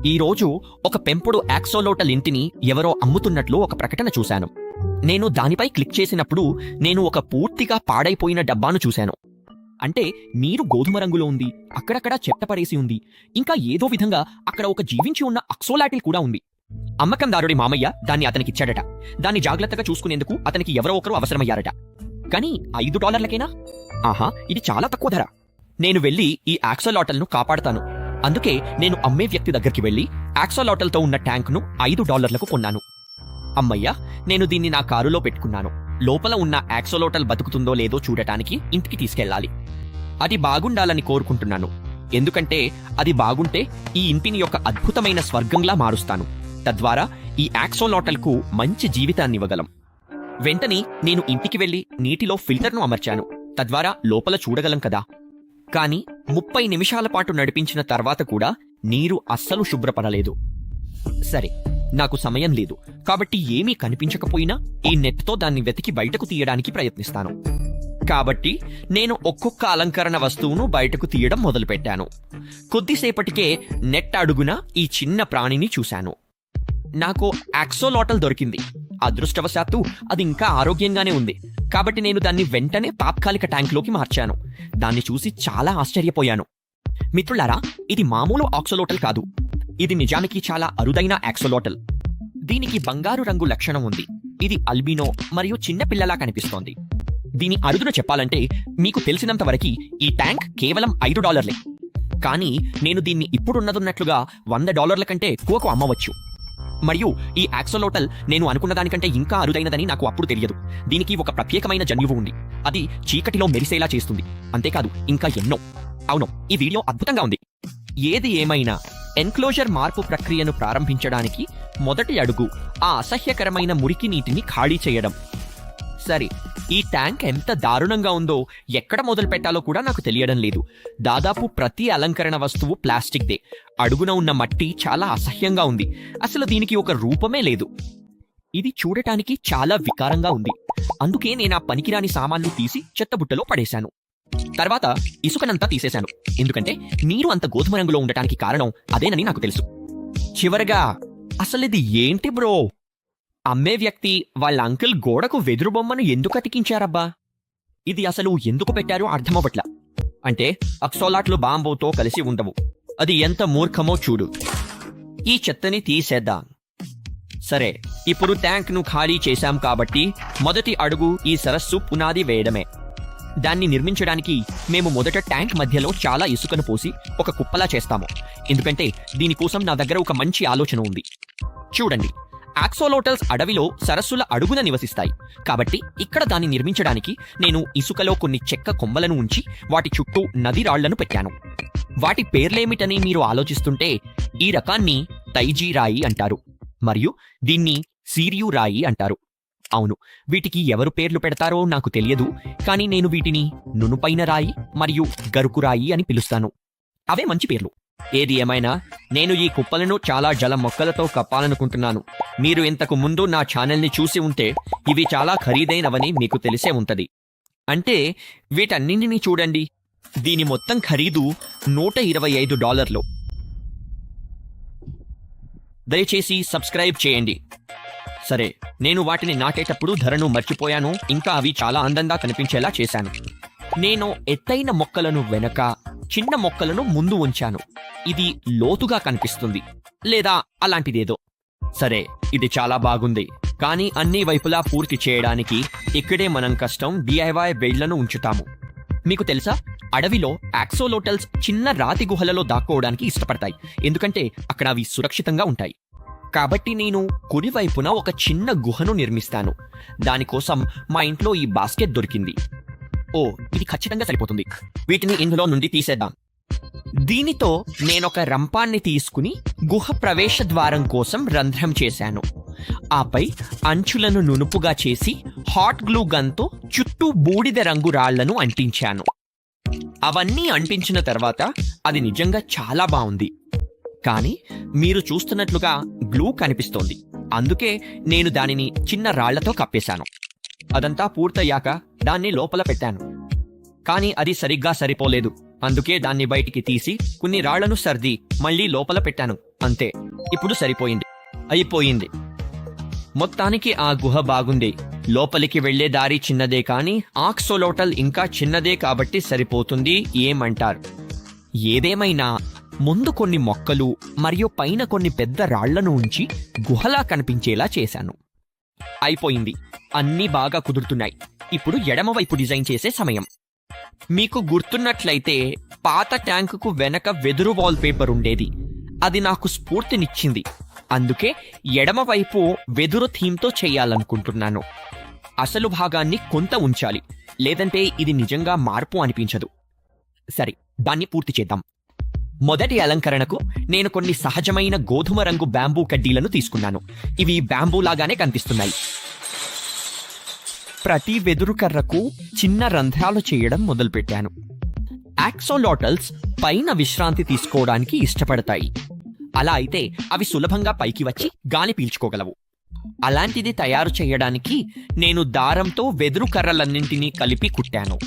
ఈరోజు ఒక పెంపుడు యాక్సోలోటల్ ఇంటిని ఎవరో అమ్ముతున్నట్లు ఒక ప్రకటన చూశాను. నేను దానిపై క్లిక్ చేసినప్పుడు నేను ఒక పూర్తిగా పాడైపోయిన డబ్బాను చూశాను. అంటే నీరు గోధుమ రంగులో ఉంది, అక్కడక్కడా చెత్త పడేసి ఉంది, ఇంకా ఏదో విధంగా అక్కడ ఒక జీవించి ఉన్న అక్సోలాటిల్ కూడా ఉంది. అమ్మకందారుడి మామయ్య దాన్ని అతనికిచ్చాడట. దాన్ని జాగ్రత్తగా చూసుకునేందుకు అతనికి ఎవరో ఒకరు అవసరమయ్యారట. కానీ $5 ఆహా, ఇది చాలా తక్కువ ధర. నేను వెళ్ళి ఈ యాక్సోలాటల్ను కాపాడతాను. అందుకే నేను అమ్మే వ్యక్తి దగ్గరికి వెళ్ళి యాక్సోలాటల్తో ఉన్న ట్యాంక్ను $5 కొన్నాను. అమ్మయ్య, నేను దీన్ని నా కారులో పెట్టుకున్నాను. లోపల ఉన్న యాక్సోలోటల్ బతుకుతుందో లేదో చూడటానికి ఇంటికి తీసుకెళ్ళాలి. అది బాగుండాలని కోరుకుంటున్నాను. ఎందుకంటే అది బాగుంటే ఈ ఇంటిని ఒక అద్భుతమైన స్వర్గంలా మారుస్తాను. తద్వారా ఈ యాక్సోలాటల్కు మంచి జీవితాన్నివ్వగలం. వెంటనే నేను ఇంటికి వెళ్ళి నీటిలో ఫిల్టర్ను అమర్చాను. తద్వారా లోపల చూడగలం కదా. కానీ 30 నిమిషాల పాటు నడిపించిన తర్వాత కూడా నీరు అస్సలు శుభ్రపడలేదు. సరే, నాకు సమయం లేదు కాబట్టి ఏమీ కనిపించకపోయినా ఈ నెట్తో దాన్ని వెతికి బయటకు తీయడానికి ప్రయత్నిస్తాను. కాబట్టి నేను ఒక్కొక్క అలంకరణ వస్తువును బయటకు తీయడం మొదలుపెట్టాను. కొద్దిసేపటికే నెట్ అడుగున ఈ చిన్న ప్రాణిని చూశాను. నాకు యాక్సోలాటల్ దొరికింది. అదృష్టవశాత్తు అది ఇంకా ఆరోగ్యంగానే ఉంది. కాబట్టి నేను దాన్ని వెంటనే తాత్కాలిక ట్యాంక్లోకి మార్చాను. దాన్ని చూసి చాలా ఆశ్చర్యపోయాను. మిత్రులారా, ఇది మామూలు ఆక్సోలోటల్ కాదు. ఇది నిజానికి చాలా అరుదైన యాక్సోలోటల్. దీనికి బంగారు రంగు లక్షణం ఉంది. ఇది అల్బినో మరియు చిన్న పిల్లలా కనిపిస్తోంది. దీని అరుదున చెప్పాలంటే మీకు తెలిసినంత వరకు ఈ ట్యాంక్ కేవలం $5. కానీ నేను దీన్ని ఇప్పుడున్నదున్నట్లుగా $100 కంటే ఎక్కువకు అమ్మవచ్చు. మరియు ఈ యాక్సోలోటల్ నేను అనుకున్న దానికంటే ఇంకా అరుదైనదని నాకు అప్పుడు తెలియదు. దీనికి ఒక ప్రత్యేకమైన జన్యువు ఉంది. అది చీకటిలో మెరిసేలా చేస్తుంది. అంతేకాదు ఇంకా ఎన్నో. అవును, ఈ వీడియో అద్భుతంగా ఉంది. ఏది ఏమైనా ఎన్క్లోజర్ మార్పు ప్రక్రియను ప్రారంభించడానికి మొదటి అడుగు ఆ అసహ్యకరమైన మురికి నీటిని ఖాళీ చేయడం. సరే, ఈ ట్యాంక్ ఎంత దారుణంగా ఉందో ఎక్కడ మొదలు పెట్టాలో కూడా నాకు తెలియడం లేదు. దాదాపు ప్రతి అలంకరణ వస్తువు ప్లాస్టిక్దే. అడుగున ఉన్న మట్టి చాలా అసహ్యంగా ఉంది. అసలు దీనికి ఒక రూపమే లేదు. ఇది చూడటానికి చాలా వికారంగా ఉంది. అందుకే నేను ఆ పనికిరాని సామాన్లు తీసి చెత్తబుట్టలో పడేశాను. తర్వాత ఇసుకనంతా తీసేశాను. ఎందుకంటే నీరు అంత గోధుమ రంగులో ఉండటానికి కారణం అదేనని నాకు తెలుసు. చివరగా, అసలిది ఏంటి బ్రో? అమ్మే వ్యక్తి వాళ్ళ అంకుల్ గోడకు వెదురు బొమ్మను ఎందుకు అతికించారబ్బా? ఇది అసలు ఎందుకు పెట్టారో అర్థమవ్వట్లా. అంటే అక్సోలాట్లు బాంబుతో కలిసి ఉండవు. అది ఎంత మూర్ఖమో చూడు. ఈ చెత్తని తీసేద్దాం. సరే, ఇప్పుడు ట్యాంక్ను ఖాళీ చేశాం కాబట్టి మొదటి అడుగు ఈ సరస్సు పునాది వేయడమే. దాన్ని నిర్మించడానికి మేము మొదట ట్యాంక్ మధ్యలో చాలా ఇసుకను పోసి ఒక కుప్పలా చేస్తాము. ఎందుకంటే దీనికోసం నా దగ్గర ఒక మంచి ఆలోచన ఉంది. చూడండి, యాక్సోలోటల్స్ అడవిలో సరస్సుల అడుగున నివసిస్తాయి. కాబట్టి ఇక్కడ దాన్ని నిర్మించడానికి నేను ఇసుకలో కొన్ని చెక్క కొమ్మలను ఉంచి వాటి చుట్టూ నది రాళ్లను పెట్టాను. వాటి పేర్లేమిటని మీరు ఆలోచిస్తుంటే ఈ రకాన్ని తైజీ రాయి అంటారు మరియు దీన్ని సీరియు రాయి అంటారు. అవును, వీటికి ఎవరు పేర్లు పెడతారో నాకు తెలియదు. కానీ నేను వీటిని నునుపైన రాయి మరియు గరుకు రాయి అని పిలుస్తాను. అవే మంచి పేర్లు. ఏది ఏమైనా నేను ఈ కుప్పలను చాలా జల మొక్కలతో కప్పాలనుకుంటున్నాను. మీరు ఇంతకు ముందు నా ఛానల్ని చూసి ఉంటే ఇవి చాలా ఖరీదైనవని మీకు తెలిసే ఉంటది. అంటే వీటన్నింటినీ చూడండి. దీని మొత్తం ఖరీదు $125. దయచేసి సబ్స్క్రైబ్ చేయండి. సరే, నేను వాటిని నాటేటప్పుడు ధరను మర్చిపోయాను. ఇంకా అవి చాలా అందంగా కనిపించేలా చేశాను. నేను ఎత్తైన మొక్కలను వెనక, చిన్న మొక్కలను ముందు ఉంచాను. ఇది లోతుగా కనిపిస్తుంది లేదా అలాంటిదేదో. సరే, ఇది చాలా బాగుంది. కానీ అన్ని వైపులా పూర్తి చేయడానికి ఇక్కడే మనం కష్టం DIY బెడ్లను ఉంచుతాము. మీకు తెలుసా, అడవిలో యాక్సోలోటల్స్ చిన్న రాతి గుహలలో దాక్కోవడానికి ఇష్టపడతాయి. ఎందుకంటే అక్కడ అవి సురక్షితంగా ఉంటాయి. కాబట్టి నేను కుడివైపున ఒక చిన్న గుహను నిర్మిస్తాను. దానికోసం మా ఇంట్లో ఈ బాస్కెట్ దొరికింది. ఓ, ఇది ఖచ్చితంగా సరిపోతుంది. వీటిని ఇందులో నుండి తీసేద్దాం. దీనితో నేనొక రంపాన్ని తీసుకుని గుహ ప్రవేశ ద్వారం కోసం రంధ్రం చేశాను. ఆపై అంచులను నునుపుగా చేసి హాట్ గ్లూ గన్తో చుట్టూ బూడిద రంగు రాళ్లను అంటించాను. అవన్నీ అంటించిన తర్వాత అది నిజంగా చాలా బాగుంది. కానీ మీరు చూస్తున్నట్లుగా గ్లూ కనిపిస్తోంది. అందుకే నేను దానిని చిన్న రాళ్లతో కప్పేశాను. అదంతా పూర్తయ్యాక దాన్ని లోపల పెట్టాను. కానీ అది సరిగ్గా సరిపోలేదు. అందుకే దాన్ని బయటికి తీసి కొన్ని రాళ్లను సర్ది మళ్లీ లోపల పెట్టాను. అంతే. ఇప్పుడు సరిపోయింది. అయిపోయింది. మొత్తానికి ఆ గుహ బాగుంది. లోపలికి వెళ్లే దారి చిన్నదే కానీ ఆక్సోలోటల్ ఇంకా చిన్నదే కాబట్టి సరిపోతుంది. ఏమంటారు? ఏదేమైనా ముందు కొన్ని మొక్కలు మరియు పైన కొన్ని పెద్ద రాళ్లను ఉంచి గుహలా కనిపించేలా చేశాను. అయిపోయింది. అన్నీ బాగా కుదురుతున్నాయి. ఇప్పుడు ఎడమవైపు డిజైన్ చేసే సమయం. మీకు గుర్తున్నట్లయితే పాత ట్యాంకుకు వెనక వెదురు వాల్ పేపర్ ఉండేది. అది నాకు స్ఫూర్తినిచ్చింది. అందుకే ఎడమవైపు వెదురు థీమ్తో చేయాలనుకుంటున్నాను. అసలు భాగాన్ని కొంత ఉంచాలి, లేదంటే ఇది నిజంగా మార్పు అనిపించదు. సరే, దాన్ని పూర్తి చేద్దాం. మొదటి అలంకరణకు నేను కొన్ని సహజమైన గోధుమ రంగు బ్యాంబూ కడ్డీలను తీసుకున్నాను. ఇవి బ్యాంబూ లాగానే కనిపిస్తున్నాయి. ప్రతి వెదురు కర్రకు చిన్న రంధ్రాలు చేయడం మొదలుపెట్టాను. యాక్సోలోటల్స్ పైన విశ్రాంతి తీసుకోవడానికి ఇష్టపడతాయి. అలా అయితే అవి సులభంగా పైకి వచ్చి గాలి పీల్చుకోగలవు. అలాంటిది తయారు చేయడానికి నేను దారంతో వెదురు కర్రలన్నింటినీ కలిపి కుట్టాను.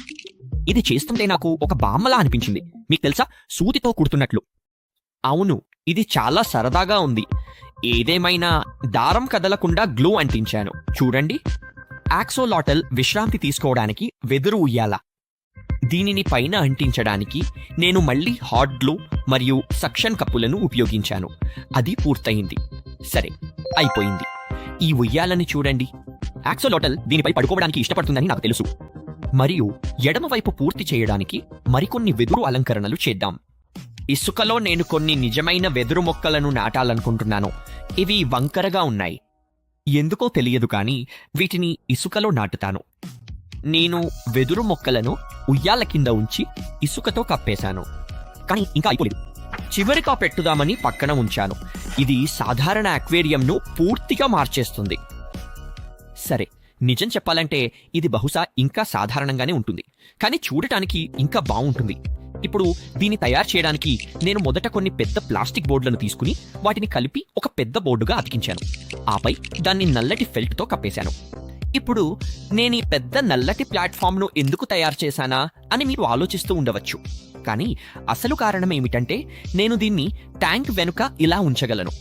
ఇది చేస్తుంటే నాకు ఒక బామ్మలా అనిపించింది. మీకు తెలుసా, సూదితో కుడుతున్నట్లు. అవును, ఇది చాలా సరదాగా ఉంది. ఏదేమైనా దారం కదలకుండా గ్లూ అంటించాను. చూడండి, యాక్సోలాటల్ విశ్రాంతి తీసుకోవడానికి వెదురు ఉయ్యాల. దీనిని పైన అంటించడానికి నేను మళ్ళీ హాట్ గ్లూ మరియు సక్షన్ కప్పులను ఉపయోగించాను. అది పూర్తయింది. సరే, అయిపోయింది. ఈ ఉయ్యాలని చూడండి. యాక్సోలాటల్ దీనిపై పడుకోవడానికి ఇష్టపడుతుందని నాకు తెలుసు. మరియు ఎడమవైపు పూర్తి చేయడానికి మరికొన్ని వెదురు అలంకరణలు చేద్దాం. ఇసుకలో నేను కొన్ని నిజమైన వెదురు మొక్కలను నాటాలనుకుంటున్నాను. ఇవి వంకరగా ఉన్నాయి. ఎందుకో తెలియదు కానీ వీటిని ఇసుకలో నాటుతాను. నేను వెదురు మొక్కలను ఉయ్యాల కింద ఉంచి ఇసుకతో కప్పేశాను. కానీ ఇంకా అయిపోలేదు. చివరిగా పెట్టుదామని పక్కన ఉంచాను. ఇది సాధారణ అక్వేరియంను పూర్తిగా మార్చేస్తుంది. సరే, నిజం చెప్పాలంటే ఇది బహుశా ఇంకా సాధారణంగానే ఉంటుంది, కానీ చూడటానికి ఇంకా బాగుంటుంది. ఇప్పుడు దీన్ని తయారు చేయడానికి నేను మొదట కొన్ని పెద్ద ప్లాస్టిక్ బోర్డులను తీసుకుని వాటిని కలిపి ఒక పెద్ద బోర్డుగా అతికించాను. ఆపై దాన్ని నల్లటి ఫెల్ట్తో కప్పేశాను. ఇప్పుడు నేను ఈ పెద్ద నల్లటి ప్లాట్ఫామ్ను ఎందుకు తయారు చేశానా అని మీరు ఆలోచిస్తూ ఉండవచ్చు. కానీ అసలు కారణం ఏమిటంటే నేను దీన్ని ట్యాంక్ వెనుక ఇలా ఉంచగలను.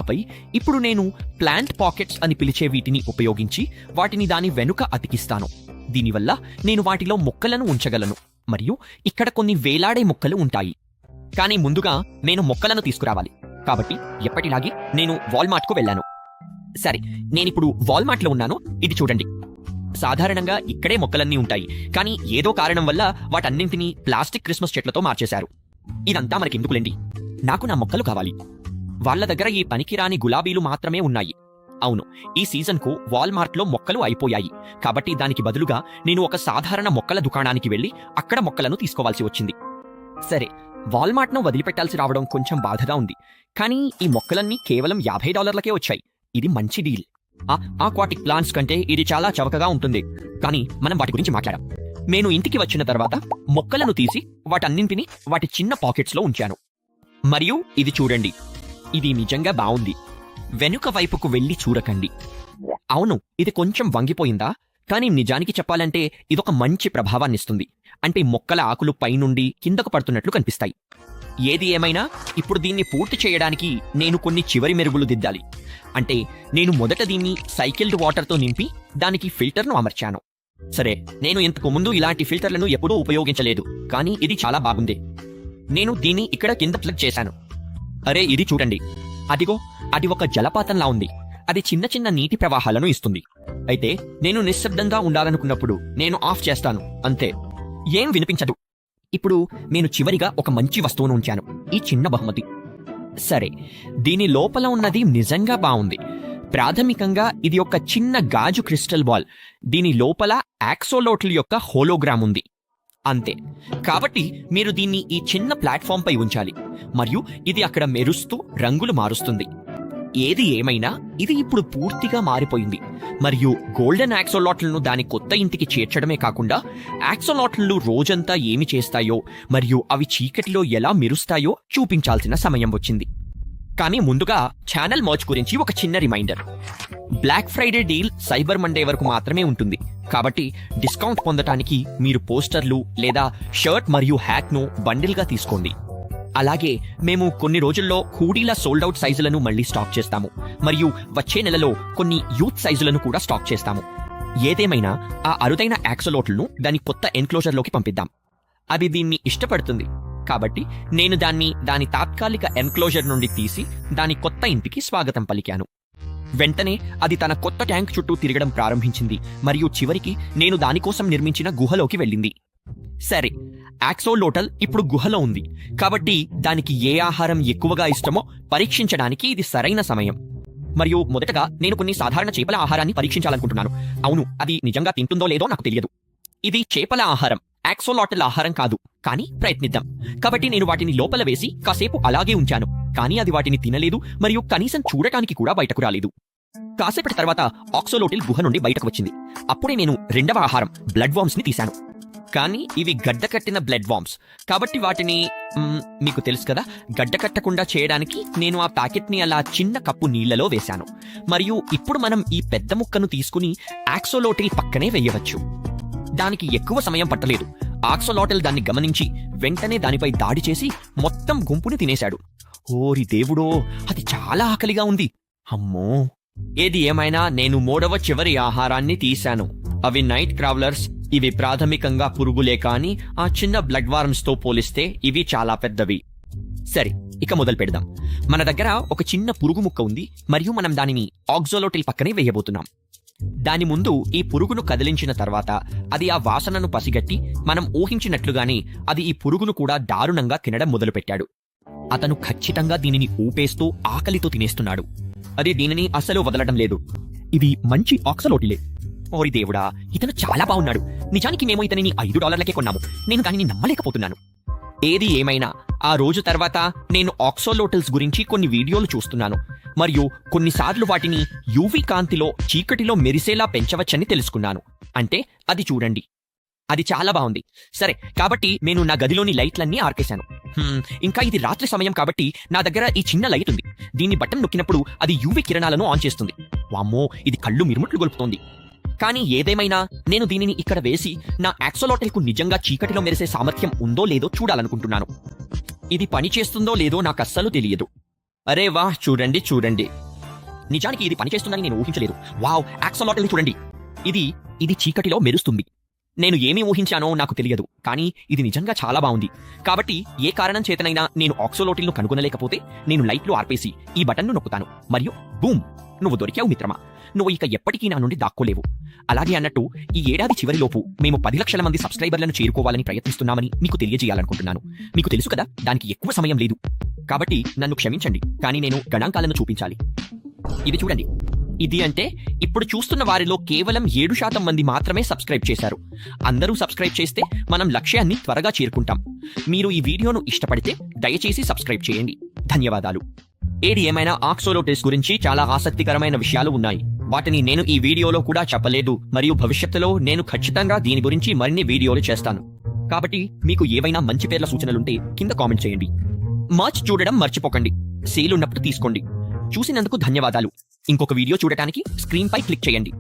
ఆపై ఇప్పుడు నేను ప్లాంట్ పాకెట్స్ అని పిలిచే వీటిని ఉపయోగించి వాటిని దాని వెనుక అతికిస్తాను. దీనివల్ల నేను వాటిలో మొక్కలను ఉంచగలను మరియు ఇక్కడ కొన్ని వేలాడే మొక్కలు ఉంటాయి. కానీ ముందుగా నేను మొక్కలను తీసుకురావాలి. కాబట్టి ఎప్పటిలాగే నేను వాల్మార్ట్కు వెళ్ళాను. సరే, నేనిప్పుడు వాల్మార్ట్లో ఉన్నాను. ఇది చూడండి. సాధారణంగా ఇక్కడే మొక్కలన్నీ ఉంటాయి, కానీ ఏదో కారణం వల్ల వాటన్నింటినీ ప్లాస్టిక్ క్రిస్మస్ చెట్లతో మార్చేశారు. ఇదంతా మనకెందుకులేండి, నాకు నా మొక్కలు కావాలి. వాళ్ళ దగ్గర ఈ పనికిరాని గులాబీలు మాత్రమే ఉన్నాయి. అవును, ఈ సీజన్కు వాల్మార్ట్లో మొక్కలు అయిపోయాయి. కాబట్టి దానికి బదులుగా నేను ఒక సాధారణ మొక్కల దుకాణానికి వెళ్ళి అక్కడ మొక్కలను తీసుకోవాల్సి వచ్చింది. సరే, వాల్మార్ట్ను వదిలిపెట్టాల్సి రావడం కొంచెం బాధగా ఉంది, కానీ ఈ మొక్కలన్నీ కేవలం $50కే వచ్చాయి. ఇది మంచి డీల్. ఆక్వాటిక్ ప్లాంట్స్ కంటే ఇది చాలా చవకగా ఉంటుంది, కానీ మనం వాటి గురించి మాట్లాడాం. నేను ఇంటికి వచ్చిన తర్వాత మొక్కలను తీసి వాటన్నింటినీ వాటి చిన్న పాకెట్స్లో ఉంచాను. మరియు ఇది చూడండి, ఇది నిజంగా బాగుంది. వెనుక వైపుకు వెళ్ళి చూడకండి. అవును, ఇది కొంచెం వంగిపోయిందా, కానీ నిజానికి చెప్పాలంటే ఇదొక మంచి ప్రభావాన్నిస్తుంది. అంటే మొక్కల ఆకులు పైనుండి కిందకు పడుతున్నట్లు కనిపిస్తాయి. ఏది ఏమైనా ఇప్పుడు దీన్ని పూర్తి చేయడానికి నేను కొన్ని చివరి మెరుగులు దిద్దాలి. అంటే నేను మొదట దీన్ని సైకిల్డ్ వాటర్తో నింపి దానికి ఫిల్టర్ను అమర్చాను. సరే, నేను ఇంతకు ముందు ఇలాంటి ఫిల్టర్లను ఎప్పుడూ ఉపయోగించలేదు, కానీ ఇది చాలా బాగుంది. నేను దీన్ని ఇక్కడ కింద ప్లగ్ చేశాను. అరే, ఇది చూడండి. అదిగో, అది ఒక జలపాతంలా ఉంది. అది చిన్న చిన్న నీటి ప్రవాహాలను ఇస్తుంది. అయితే నేను నిశ్శబ్దంగా ఉండాలనుకున్నప్పుడు నేను ఆఫ్ చేస్తాను, అంతే. ఏం వినిపించదు. ఇప్పుడు నేను చివరిగా ఒక మంచి వస్తువును ఉంచాను, ఈ చిన్న బహుమతి. సరే, దీని లోపల ఉన్నది నిజంగా బాగుంది. ప్రాథమికంగా ఇది ఒక చిన్న గాజు క్రిస్టల్ బాల్. దీని లోపల యాక్సోలోట్ల యొక్క హోలోగ్రామ్ ఉంది, అంతే. కాబట్టి మీరు దీన్ని ఈ చిన్న ప్లాట్ఫామ్ పై ఉంచాలి మరియు ఇది అక్కడ మెరుస్తూ రంగులు మారుస్తుంది. ఏది ఏమైనా ఇది ఇప్పుడు పూర్తిగా మారిపోయింది మరియు గోల్డెన్ యాక్సోలాట్లను దాని కొత్త ఇంటికి చేర్చడమే కాకుండా యాక్సోలాట్లు రోజంతా ఏమి చేస్తాయో మరియు అవి చీకటిలో ఎలా మెరుస్తాయో చూపించాల్సిన సమయం వచ్చింది. కానీ ముందుగా ఛానల్ మర్చ్ గురించి ఒక చిన్న reminder. Black friday deal cyber monday వరకు మాత్రమే ఉంటుంది. కాబట్టి డిస్కౌంట్ పొందటానికి మీరు పోస్టర్లు లేదా షర్ట్ మరియు హ్యాట్ను బండిల్గా తీసుకోండి. అలాగే మేము కొన్ని రోజుల్లో హూడీల సోల్డ్ అవుట్ సైజులను మళ్ళీ స్టాక్ చేస్తాము మరియు వచ్చే నెలలో కొన్ని యూత్ సైజులను కూడా స్టాక్ చేస్తాము. ఏదేమైనా ఆ అరుదైన యాక్సోలోట్లను దాని కొత్త ఎన్క్లోజర్లోకి పంపిద్దాం. అది దీన్ని ఇష్టపడుతుంది కాబట్టి నేను దాని తాత్కాలిక ఎన్క్లోజర్ నుండి తీసి దాని కొత్త ఇంటికి స్వాగతం పలికాను. వెంటనే అది తన కొత్త ట్యాంక్ చుట్టూ తిరగడం ప్రారంభించింది మరియు చివరికి నేను దానికోసం నిర్మించిన గుహలోకి వెళ్ళింది. సరే, యాక్సోలోటల్ ఇప్పుడు గుహలో ఉంది కాబట్టి దానికి ఏ ఆహారం ఎక్కువగా ఇష్టమో పరీక్షించడానికి ఇది సరైన సమయం. మరియు మొదటగా నేను కొన్ని సాధారణ చేపల ఆహారాన్ని పరీక్షించాలనుకుంటున్నాను. అవును, అది నిజంగా తింటుందో లేదో నాకు తెలియదు. ఇది చేపల ఆహారం, యాక్సోలాటల్ ఆహారం కాదు, కానీ ప్రయత్నిద్దాం. కాబట్టి నేను వాటిని లోపల వేసి కాసేపు అలాగే ఉంచాను, కానీ అది వాటిని తినలేదు మరియు కనీసం చూడటానికి కూడా బయటకు రాలేదు. కాసేపటి తర్వాత ఆక్సోలోటిల్ గుహ నుండి బయటకు వచ్చింది. అప్పుడే నేను రెండవ ఆహారం బ్లడ్ వామ్స్ ని తీశాను. కానీ ఇవి గడ్డకట్టిన బ్లడ్ వామ్స్ కాబట్టి వాటిని మీకు తెలుసు కదా, గడ్డకట్టకుండా చేయడానికి నేను ఆ ప్యాకెట్ని అలా చిన్న కప్పు నీళ్లలో వేశాను. మరియు ఇప్పుడు మనం ఈ పెద్ద ముక్కను తీసుకుని యాక్సోలోటిల్ పక్కనే వేయవచ్చు. దానికి ఎక్కువ సమయం పట్టలేదు. ఆక్సోలాటల్ దాన్ని గమనించి వెంటనే దానిపై దాడి చేసి మొత్తం గుంపుని తినేశాడు. ఓరి దేవుడో, అది చాలా ఆకలిగా ఉంది. అమ్మో! ఏది ఏమైనా నేను మూడవ చివరి ఆహారాన్ని తీశాను. అవి నైట్ క్రావలర్స్. ఇవి ప్రాథమికంగా పురుగులే, కానీ ఆ చిన్న బ్లడ్ వార్మ్స్ తో పోలిస్తే ఇవి చాలా పెద్దవి. సరే, ఇక మొదలు పెడదాం. మన దగ్గర ఒక చిన్న పురుగు ముక్క ఉంది మరియు మనం దానిని ఆక్సోలోటిల్ పక్కనే వేయబోతున్నాం. దాని ముందు ఈ పురుగును కదిలించిన తర్వాత అది ఆ వాసనను పసిగట్టి మనం ఊహించినట్లుగానే అది ఈ పురుగును కూడా దారుణంగా తినడం మొదలుపెట్టాడు. అతను ఖచ్చితంగా దీనిని ఊపేస్తూ ఆకలితో తినేస్తున్నాడు. అది దీనిని అస్సలు వదలడం లేదు. ఇది మంచి ఆక్సలోటిలే. ఓరి దేవుడా, ఇతను చాలా బాగున్నాడు. నిజానికి మేము ఇతనిని $5 కొన్నాము. నేను దానిని నమ్మలేకపోతున్నాను. ఏది ఏమైనా ఆ రోజు తర్వాత నేను ఆక్సోలోటల్స్ గురించి కొన్ని వీడియోలు చూస్తున్నాను మరియు కొన్నిసార్లు వాటిని యూవీ కాంతిలో చీకటిలో మెరిసేలా పెంచవచ్చని తెలుసుకున్నాను. అంటే అది చూడండి, అది చాలా బాగుంది. సరే, కాబట్టి నేను నా గదిలోని లైట్లన్నీ ఆర్పేశాను. ఇంకా ఇది రాత్రి సమయం కాబట్టి నా దగ్గర ఈ చిన్న లైట్ ఉంది. దీన్ని బటన్ నొక్కినప్పుడు అది యూవీ కిరణాలను ఆన్ చేస్తుంది. వామ్మో, ఇది కళ్ళు మిరుముట్లు గొలుపుతోంది. కానీ ఏదేమైనా నేను దీనిని ఇక్కడ వేసి నా యాక్సోలోటల్కు నిజంగా చీకటిలో మెరిసే సామర్థ్యం ఉందో లేదో చూడాలనుకుంటున్నాను. ఇది పనిచేస్తుందో లేదో నాకు అస్సలు తెలియదు. అరే వాహ్, చూడండి చూడండి, నిజానికి ఇది పనిచేస్తుందని నేను ఊహించలేదు. వావ్, యాక్సోలాటల్ చూడండి, ఇది చీకటిలో మెరుస్తుంది. నేను ఏమి ఊహించానో నాకు తెలియదు, కానీ ఇది నిజంగా చాలా బాగుంది. కాబట్టి ఏ కారణం చేతనైనా నేను ఆక్సోలోటిల్ను కనుగొనలేకపోతే నేను లైట్లు ఆర్పేసి ఈ బటన్ను నొక్కుతాను మరియు బూమ్, నువ్వు దొరికావు మిత్రమా. నువ్వు ఇక ఎప్పటికీ నా నుండి దాక్కోలేవు. అలాగే అన్నట్టు ఈ ఏడాది చివరిలోపు మేము 10 లక్షల మంది సబ్స్క్రైబర్లను చేరుకోవాలని ప్రయత్నిస్తున్నామని మీకు తెలియజేయాలనుకుంటున్నాను. మీకు తెలుసు కదా, దానికి ఎక్కువ సమయం లేదు. కాబట్టి నన్ను క్షమించండి, కానీ నేను గణాంకాలను చూపించాలి. ఇది చూడండి. ఇది అంటే ఇప్పుడు చూస్తున్న వారిలో కేవలం 7% మంది మాత్రమే సబ్స్క్రైబ్ చేశారు. అందరూ సబ్స్క్రైబ్ చేస్తే మనం లక్ష్యాన్ని త్వరగా చేరుకుంటాం. మీరు ఈ వీడియోను ఇష్టపడితే దయచేసి సబ్స్క్రైబ్ చేయండి. ధన్యవాదాలు. ఏది ఏమైనా ఆక్సోలోటల్స్ గురించి చాలా ఆసక్తికరమైన విషయాలు ఉన్నాయి. వాటిని నేను ఈ వీడియోలో కూడా చెప్పలేదు మరియు భవిష్యత్తులో నేను ఖచ్చితంగా దీని గురించి మరిన్ని వీడియోలు చేస్తాను. కాబట్టి మీకు ఏవైనా మంచి పేర్ల సూచనలుంటే కింద కామెంట్ చేయండి. మర్చ్ చూడడం మర్చిపోకండి. సేల్ ఉన్నప్పుడు తీసుకోండి. చూసినందుకు ధన్యవాదాలు. ఇంకొక వీడియో చూడటానికి స్క్రీన్ పై క్లిక్ చేయండి.